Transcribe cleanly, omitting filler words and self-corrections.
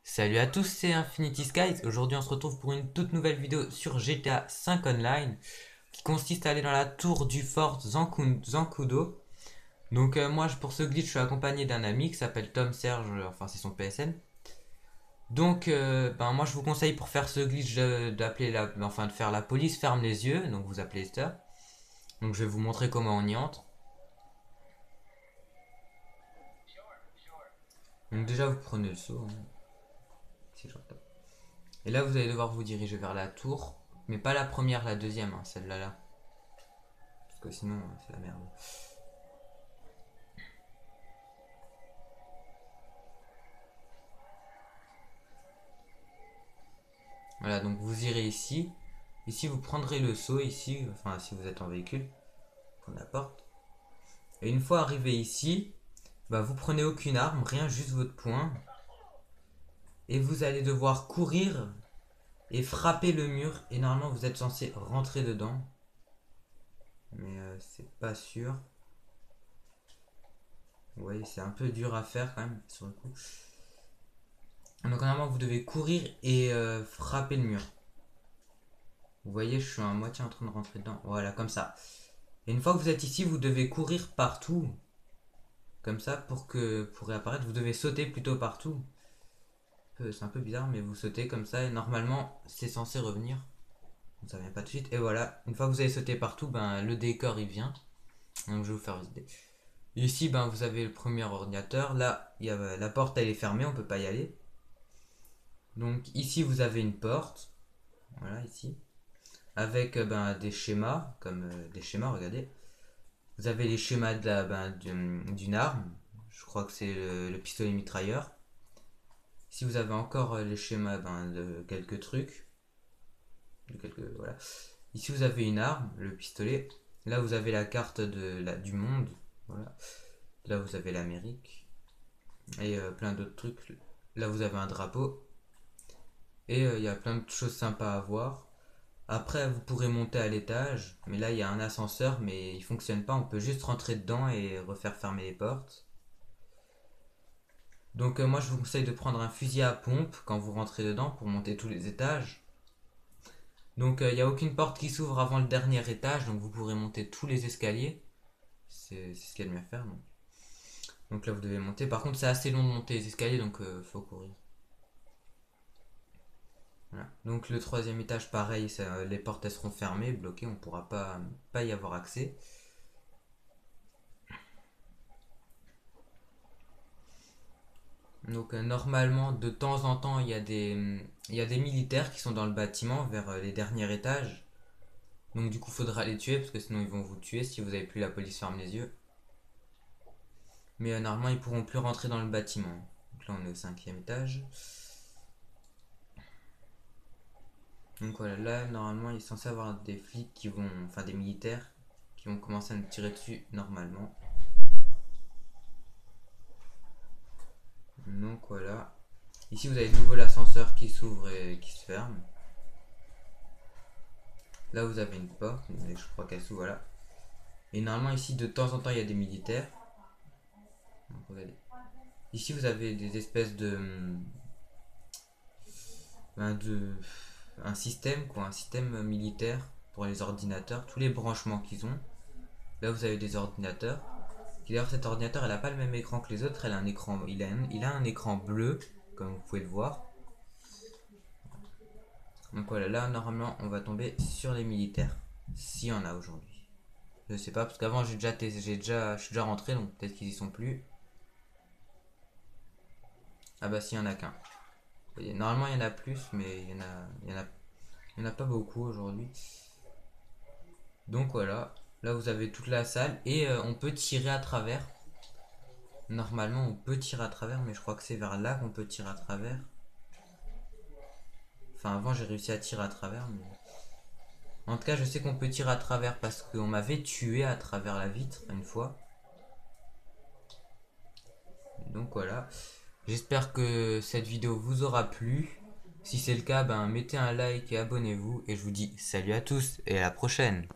Salut à tous, c'est Infinity Skies. Aujourd'hui, on se retrouve pour une toute nouvelle vidéo sur GTA 5 Online qui consiste à aller dans la tour du fort Zancudo. Donc, moi, pour ce glitch, je suis accompagné d'un ami qui s'appelle Tom Serge, enfin, c'est son PSN. Donc, moi, je vous conseille pour faire ce glitch d'appeler enfin, de faire la police ferme les yeux. Donc, vous appelez Esther. Donc, je vais vous montrer comment on y entre. Donc, déjà, vous prenez le saut, hein, si j'entends. Et là, vous allez devoir vous diriger vers la tour, mais pas la première, la deuxième, hein, celle-là là. Parce que sinon, c'est la merde. Voilà, donc vous irez ici. Ici, vous prendrez le saut, ici, enfin, si vous êtes en véhicule, prendre la porte. Et une fois arrivé ici, vous prenez aucune arme, rien, juste votre poing. Et vous allez devoir courir et frapper le mur. Et normalement, vous êtes censé rentrer dedans. Mais c'est pas sûr. Vous voyez, c'est un peu dur à faire quand même, sur le coup. Donc normalement, vous devez courir et frapper le mur. Vous voyez, je suis à moitié en train de rentrer dedans. Voilà, comme ça. Et une fois que vous êtes ici, vous devez courir partout. Comme ça, pour réapparaître, vous devez sauter plutôt partout. C'est un peu bizarre, mais vous sautez comme ça et normalement, c'est censé revenir. Ça vient pas tout de suite. Et voilà, une fois que vous avez sauté partout, le décor il vient. Donc je vais vous faire visiter. Ici, vous avez le premier ordinateur. Là, la porte elle est fermée, on peut pas y aller. Donc ici, vous avez une porte. Voilà, ici. Avec des schémas, comme des schémas, regardez. Vous avez les schémas d'une arme. Je crois que c'est le pistolet mitrailleur. Si vous avez encore les schémas de quelques trucs, voilà. Ici vous avez une arme, le pistolet. Là vous avez la carte du monde. Voilà. Là vous avez l'Amérique. Et plein d'autres trucs. Là vous avez un drapeau. Et il y a plein de choses sympas à voir. Après vous pourrez monter à l'étage. Mais là il y a un ascenseur mais il fonctionne pas. On peut juste rentrer dedans et refaire fermer les portes. Donc moi je vous conseille de prendre un fusil à pompe quand vous rentrez dedans pour monter tous les étages. Donc il n'y a aucune porte qui s'ouvre avant le dernier étage, donc vous pourrez monter tous les escaliers. C'est ce qu'il y a de mieux à faire. Donc là vous devez monter. Par contre c'est assez long de monter les escaliers, donc faut courir. Voilà. Donc le troisième étage pareil, les portes elles seront fermées, bloquées, on ne pourra pas y avoir accès. Donc normalement de temps en temps il y a des militaires qui sont dans le bâtiment vers les derniers étages. Donc du coup faudra les tuer parce que sinon ils vont vous tuer si vous avez plus la police ferme les yeux. Mais normalement ils pourront plus rentrer dans le bâtiment. Donc là on est au cinquième étage. Donc voilà, là normalement il est censé avoir des flics qui vont, enfin des militaires qui vont commencer à nous tirer dessus normalement. Donc voilà. Ici vous avez de nouveau l'ascenseur qui s'ouvre et qui se ferme. Là vous avez une porte, mais je crois qu'elle s'ouvre, voilà. Et normalement ici de temps en temps il y a des militaires. Donc, regardez. Ici vous avez des espèces de un système quoi, un système militaire pour les ordinateurs, tous les branchements qu'ils ont. Là vous avez des ordinateurs. D'ailleurs cet ordinateur elle a pas le même écran que les autres, elle a un écran, il a un écran bleu comme vous pouvez le voir. Donc voilà, là normalement on va tomber sur les militaires, s'il y en a aujourd'hui. Je sais pas parce qu'avant je suis déjà rentré donc peut-être qu'ils y sont plus. Ah bah s'il y en a qu'un. Normalement il y en a plus mais il y en a pas beaucoup aujourd'hui. Donc voilà, là vous avez toute la salle et on peut tirer à travers. Normalement on peut tirer à travers mais je crois que c'est vers là qu'on peut tirer à travers. Enfin avant j'ai réussi à tirer à travers mais... En tout cas je sais qu'on peut tirer à travers parce qu'on m'avait tué à travers la vitre une fois. Donc voilà. J'espère que cette vidéo vous aura plu. Si c'est le cas, mettez un like et abonnez-vous. Et je vous dis salut à tous et à la prochaine.